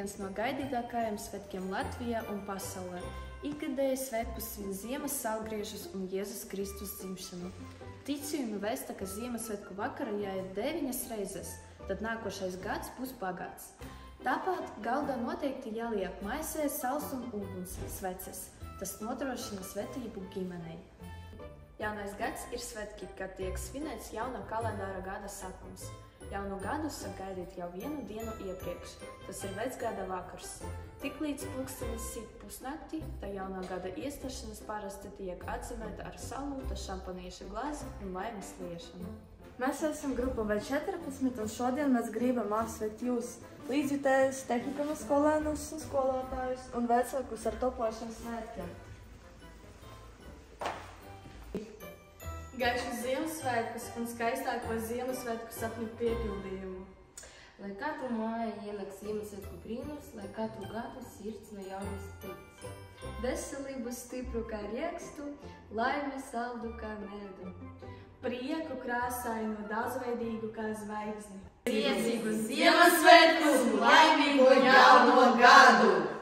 viens no gaidītākajiem svētkiem Latvijā un pasaulē. Ikgadēji svētku svin Ziemas saulgriežus un Jēzus Kristus dzimšanu. Ticība vēsta, ka Ziemassvētku vakarā jāiet 9 reizes, tad nākošais gads būs bagāts. Tāpat galdā noteikti jāliek maisē saules un uguns sveces. Tas nodrošina svētību ģimenei. Jaunais gads ir svētki, kad tiek svinēts jauna kalendāra gada sākums. Jaunu gadu sagaidīt jau vienu dienu iepriekš. Tas ir vecgada vakars. Tiklīdz pulkstenis sit pusnakti, tā jaunā gada iestāšanās parasti tiek atzīmēta ar salūta, šampanieša glāzi un laimes liešanu. Mēs esam grupa V14 un šodien mēs gribam apsveikt jūs, līdzjutējus, tehnikuma skolēnus un skolotājus un vecākus ar topošanas svētkiem. Gaišus Ziemassvētkus un skaistāko Ziemassvētku sapņu piepildījumu. Lai katru māju ienāk Ziemassvētku brīnums, lai katru gadu sirds no jaunas tic. Veselību stipru kā riekstu, laimi saldu kā medu. Prieku krāsainu daudzveidīgu kā zvaigzni. Priecīgus Ziemassvētkus un laimīgu jauno gadu!